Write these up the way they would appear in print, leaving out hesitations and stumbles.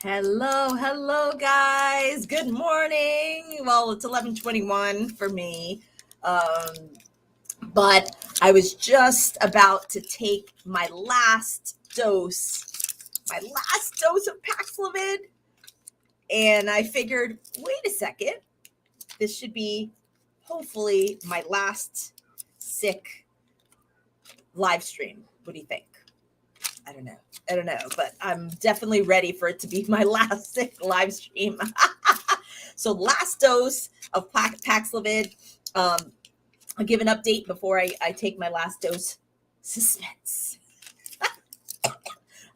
Hello, guys. Good morning. Well, it's 11:21 for me, but I was just about to take my last dose of Paxlovid, and I figured, wait a second, this should be hopefully my last sick live stream. What do you think? I don't know, but I'm definitely ready for it to be my last sick live stream. So last dose of Paxlovid. I'll give an update before I take my last dose. Suspense.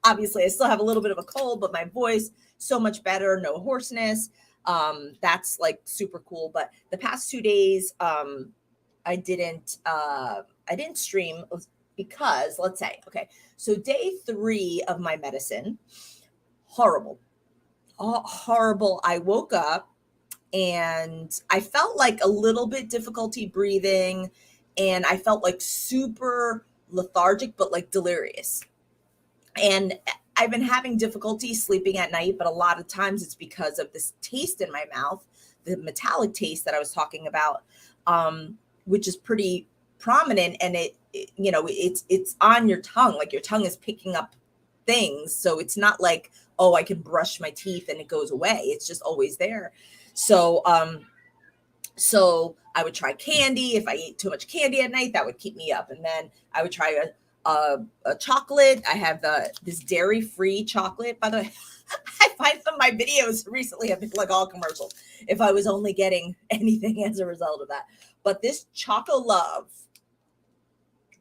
Obviously, I still have a little bit of a cold, but my voice so much better. No hoarseness. That's like super cool. But the past 2 days, I didn't stream because let's say, okay, so day 3 of my medicine, horrible. I woke up and I felt like a little bit difficulty breathing, and I felt like super lethargic, but like delirious. And I've been having difficulty sleeping at night, but a lot of times it's because of this taste in my mouth, the metallic taste that I was talking about, which is pretty prominent, and it's on your tongue, like your tongue is picking up things. So it's not like, oh, I can brush my teeth and it goes away. It's just always there. So I would try candy. If I ate too much candy at night, that would keep me up. And then I would try a chocolate. I have this dairy-free chocolate. By the way, I find some of my videos recently have been like all commercials. If I was only getting anything as a result of that. But this Choco Love,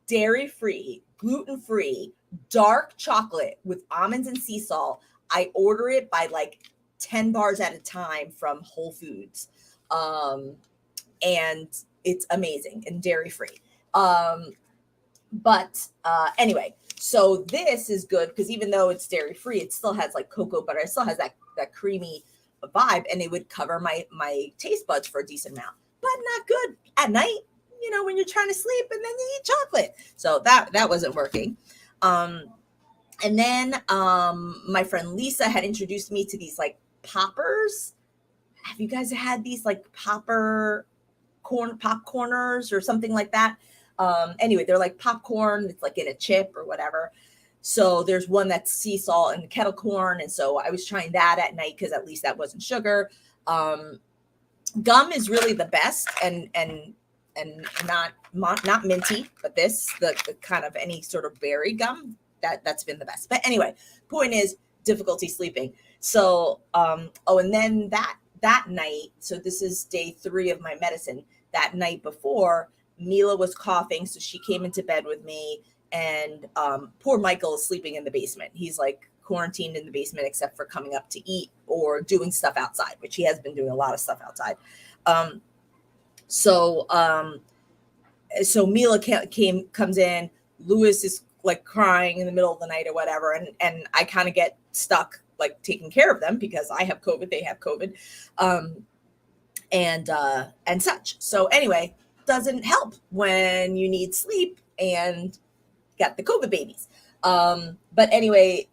dairy-free, gluten-free, dark chocolate with almonds and sea salt, I order it by like 10 bars at a time from Whole Foods. And it's amazing and dairy-free. But anyway, so this is good because even though it's dairy-free, it still has like cocoa butter. It still has that creamy vibe, and it would cover my taste buds for a decent amount, but not good at night, when you're trying to sleep and then you eat chocolate. So that wasn't working. And then my friend Lisa had introduced me to these like poppers. Have you guys had these like popcorners or something like that? Anyway, they're like popcorn. It's like in a chip or whatever. So there's one that's sea salt and kettle corn. And so I was trying that at night because at least that wasn't sugar. Gum is really the best and not minty, but the kind of any sort of berry gum that's been the best. But anyway, point is difficulty sleeping. So, and then that night, so this is day 3 of my medicine. That night before, Mila was coughing, so she came into bed with me, and poor Michael is sleeping in the basement. He's like quarantined in the basement except for coming up to eat or doing stuff outside, which he has been doing a lot of stuff outside. So Mila comes in. Lewis is like crying in the middle of the night or whatever, and I kind of get stuck like taking care of them because I have COVID, they have COVID, and such. So anyway, doesn't help when you need sleep and got the COVID babies. But anyway,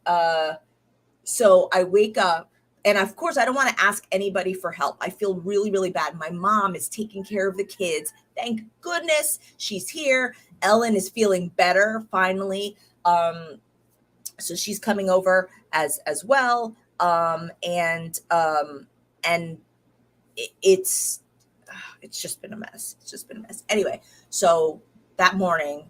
so I wake up, and of course I don't want to ask anybody for help. I feel really, really bad. My mom is taking care of the kids. Thank goodness she's here. Ellen is feeling better finally. So she's coming over as well. And it's just been a mess. It's just been a mess. Anyway, so that morning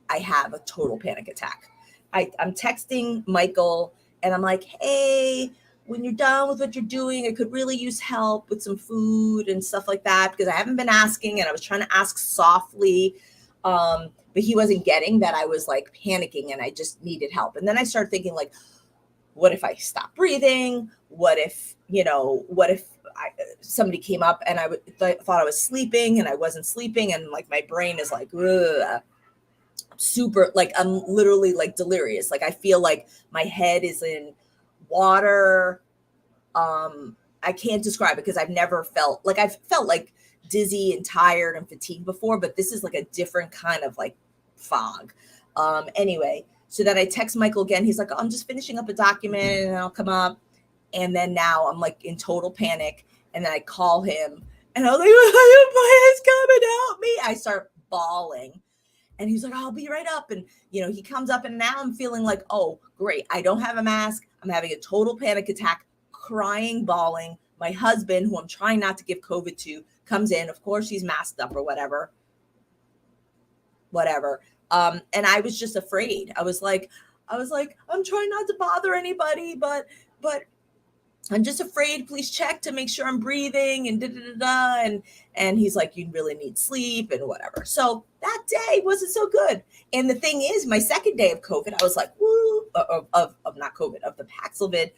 I have a total panic attack. I'm texting Michael and I'm like, hey, when you're done with what you're doing, I could really use help with some food and stuff like that, because I haven't been asking, and I was trying to ask softly. But he wasn't getting that I was like panicking and I just needed help. And then I started thinking like, what if I stop breathing? What if somebody came up and I thought I was sleeping and I wasn't sleeping, and like my brain is like, ugh, super, like I'm literally like delirious. Like I feel like my head is in water. I can't describe it because I've never felt like dizzy and tired and fatigued before, but this is like a different kind of like fog. Anyway, so then I text Michael again. He's like, oh, I'm just finishing up a document and I'll come up. And then now I'm like in total panic. And then I call him and I was like, please come and help me. I start bawling. And he's like, I'll be right up. And, he comes up and now I'm feeling like, oh, great. I don't have a mask. I'm having a total panic attack, crying, bawling. My husband, who I'm trying not to give COVID to, comes in. Of course, he's masked up or whatever. And I was just afraid. I was like, I'm trying not to bother anybody, but I'm just afraid. Please check to make sure I'm breathing and And he's like, you really need sleep and whatever. So that day wasn't so good. And the thing is, my second day of COVID, I was like, woo, of not COVID, of the Paxlovid.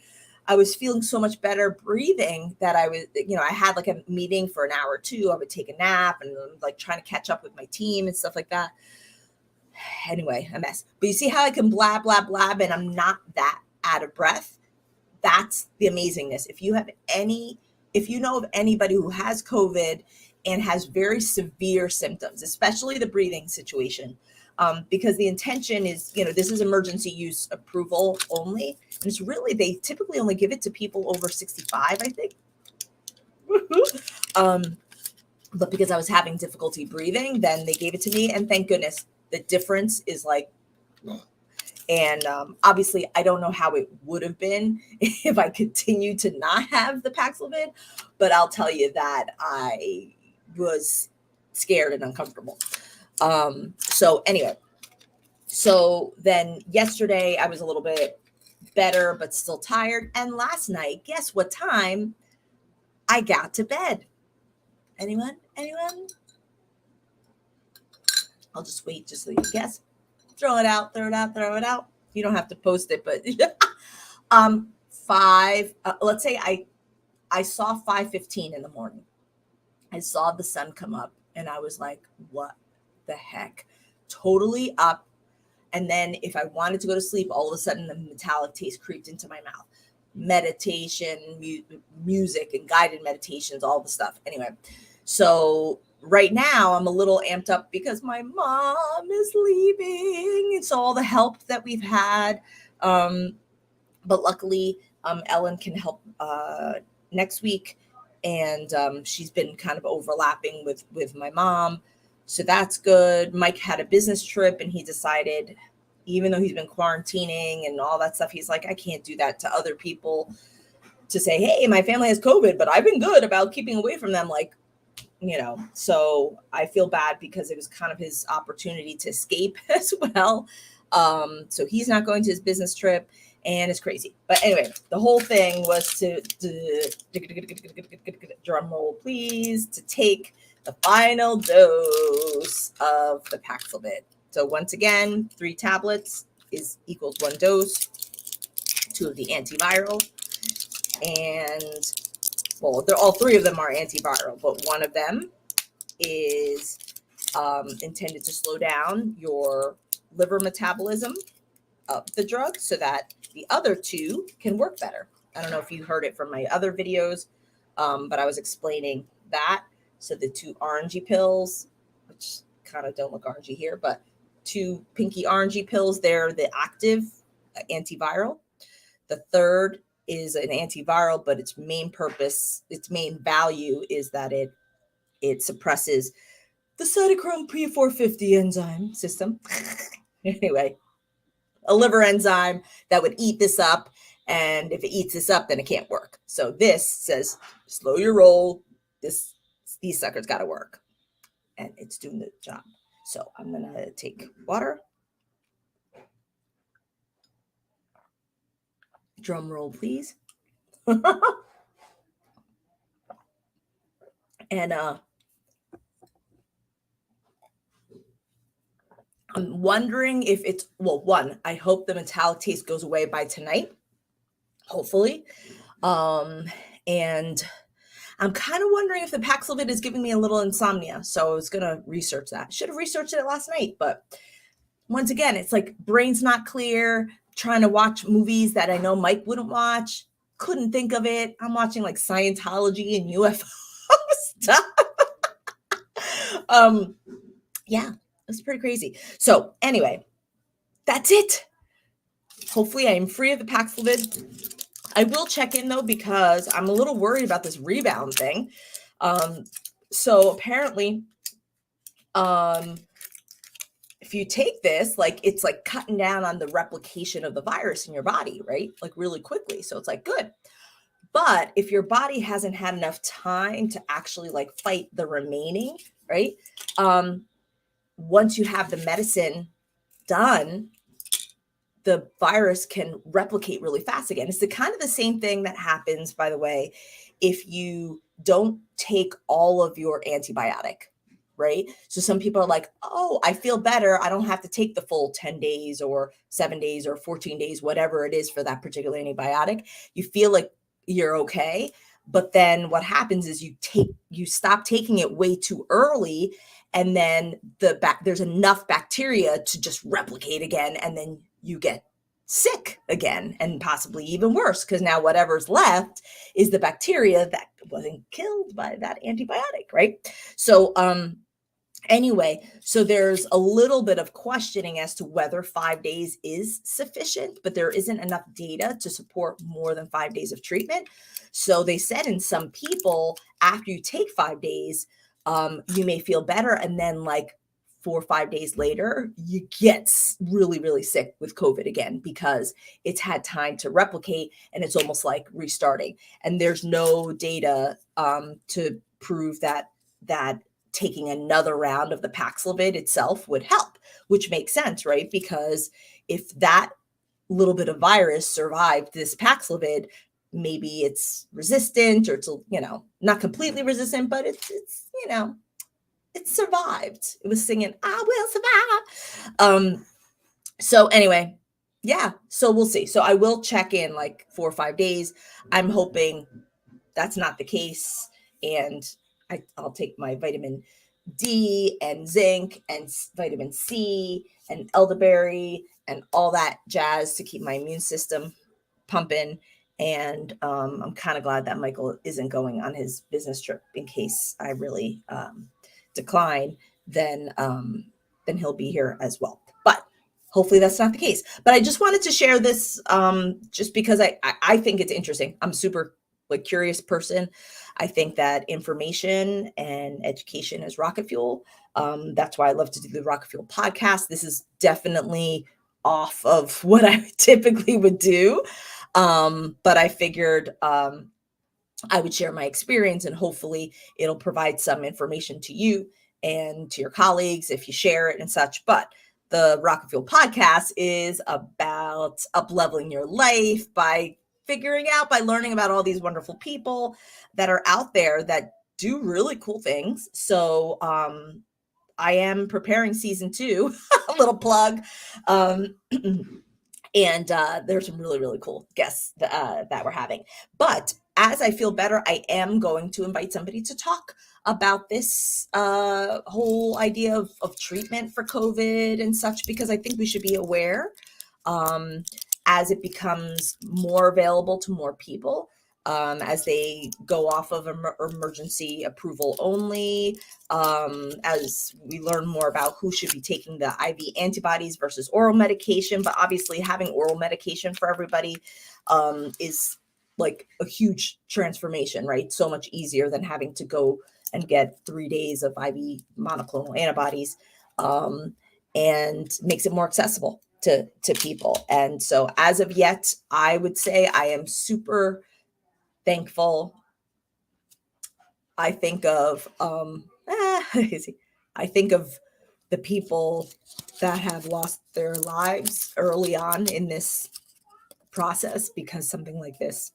I was feeling so much better breathing that I was, I had like a meeting for an hour or two. I would take a nap and like trying to catch up with my team and stuff like that. Anyway, a mess. But you see how I can blab and I'm not that out of breath? That's the amazingness. If you know of anybody who has COVID and has very severe symptoms, especially the breathing situation, because the intention is, this is emergency use approval only. And it's really, they typically only give it to people over 65, I think. But because I was having difficulty breathing, then they gave it to me. And thank goodness, the difference is like, and obviously, I don't know how it would have been if I continued to not have the Paxlovid, but I'll tell you that I was scared and uncomfortable. So then yesterday I was a little bit better, but still tired. And last night, guess what time I got to bed? Anyone? I'll just wait just so you guess. Throw it out. You don't have to post it, but let's say I saw 5:15 in the morning. I saw the sun come up and I was like, what the heck? Totally up. And then if I wanted to go to sleep, all of a sudden the metallic taste creeped into my mouth. Meditation, music and guided meditations, all the stuff. Anyway, so right now I'm a little amped up because my mom is leaving. It's all the help that we've had. But luckily, Ellen can help next week. And she's been kind of overlapping with my mom. So that's good. Mike had a business trip and he decided, even though he's been quarantining and all that stuff, he's like, I can't do that to other people to say, hey, my family has COVID, but I've been good about keeping away from them. Like, so I feel bad because it was kind of his opportunity to escape as well. So he's not going to his business trip and it's crazy. But anyway, the whole thing was to drum roll, please, to take the final dose of the Paxlovid. So once again, 3 tablets equals 1 dose, 2 of the antiviral, and all 3 of them are antiviral, but one of them is intended to slow down your liver metabolism of the drug so that the other 2 can work better. I don't know if you heard it from my other videos, but I was explaining that. So the 2 orangey pills, which kind of don't look orangey here, but 2 pinky orangey pills, they're the active antiviral. The third is an antiviral, but its main value is that it suppresses the cytochrome P450 enzyme system. Anyway, a liver enzyme that would eat this up. And if it eats this up, then it can't work. So this says, slow your roll. These suckers got to work. And it's doing the job. So I'm going to take water. Drum roll, please. And I'm wondering if it's, one, I hope the metallic taste goes away by tonight, hopefully. And I'm kind of wondering if the Paxlovid is giving me a little insomnia. So I was going to research that. Should have researched it last night. But once again, it's like brain's not clear, trying to watch movies that I know Mike wouldn't watch. Couldn't think of it. I'm watching like Scientology and UFO stuff. Yeah, it's pretty crazy. So anyway, that's it. Hopefully I am free of the Paxlovid. I will check in though, because I'm a little worried about this rebound thing. So apparently, if you take this, like, it's like cutting down on the replication of the virus in your body, right? Like really quickly. So it's like good. But if your body hasn't had enough time to actually like fight the remaining, right? Once you have the medicine done, the virus can replicate really fast again. It's the kind of the same thing that happens, by the way, if you don't take all of your antibiotic, right? So some people are like, oh, I feel better. I don't have to take the full 10 days or 7 days or 14 days, whatever it is for that particular antibiotic. You feel like you're okay. But then what happens is you stop taking it way too early, and then there's enough bacteria to just replicate again, and then you get sick again, and possibly even worse, because now whatever's left is the bacteria that wasn't killed by that antibiotic, right? So anyway, so there's a little bit of questioning as to whether 5 days is sufficient, but there isn't enough data to support more than 5 days of treatment. So they said in some people, after you take 5 days, you may feel better, and then like 4 or 5 days later, you get really, really sick with COVID again, because it's had time to replicate, and it's almost like restarting. And there's no data to prove that taking another round of the Paxlovid itself would help, which makes sense, right? Because if that little bit of virus survived this Paxlovid, maybe it's resistant, or it's, not completely resistant, but it's it survived. It was singing, I will survive. So anyway, yeah, so we'll see. So I will check in like 4 or 5 days. I'm hoping that's not the case. And I'll take my vitamin D and zinc and vitamin C and elderberry and all that jazz to keep my immune system pumping. And I'm kind of glad that Michael isn't going on his business trip, in case I really decline, then he'll be here as well. But hopefully that's not the case. But I just wanted to share this just because I think it's interesting. I'm super curious person. I think that information and education is rocket fuel. That's why I love to do the Rocket Fuel podcast. This is definitely off of what I typically would do. But I figured I would share my experience, and hopefully it'll provide some information to you and to your colleagues if you share it and such. But the Rocket Fuel podcast is about up-leveling your life by learning about all these wonderful people that are out there that do really cool things. So I am preparing season 2, a little plug. And there's some really, really cool guests that we're having. But as I feel better, I am going to invite somebody to talk about this whole idea of treatment for COVID and such, because I think we should be aware as it becomes more available to more people, as they go off of emergency approval only, as we learn more about who should be taking the IV antibodies versus oral medication. But obviously having oral medication for everybody is like a huge transformation, right? So much easier than having to go and get 3 days of IV monoclonal antibodies, and makes it more accessible to people. And so as of yet, I would say I am super thankful. I think of I think of the people that have lost their lives early on in this process because something like this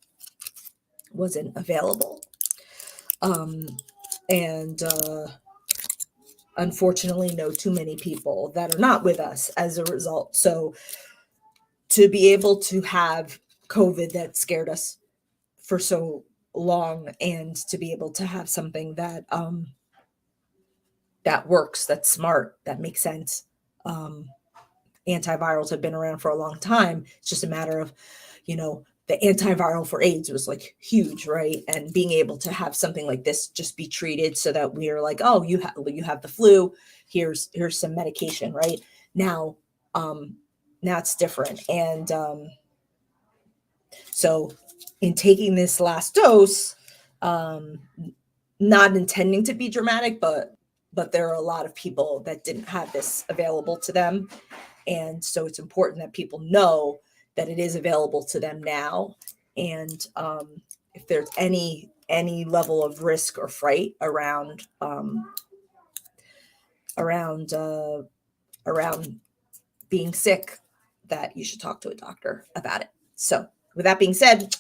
wasn't available. And unfortunately know too many people that are not with us as a result. So to be able to have COVID that scared us for so long, and to be able to have something that that works, that's smart, that makes sense. Antivirals have been around for a long time. It's just a matter of, the antiviral for AIDS was like huge, right? And being able to have something like this just be treated so that we are like, oh, you have the flu, here's some medication, right? Now it's different. And so in taking this last dose, not intending to be dramatic, but there are a lot of people that didn't have this available to them. And so it's important that people know that it is available to them now. And if there's any level of risk or fright around being sick, that you should talk to a doctor about it. So with that being said,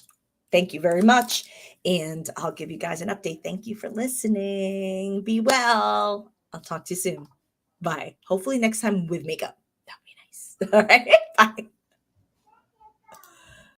thank you very much. And I'll give you guys an update. Thank you for listening. Be well. I'll talk to you soon. Bye. Hopefully next time with makeup. That would be nice. All right. Bye.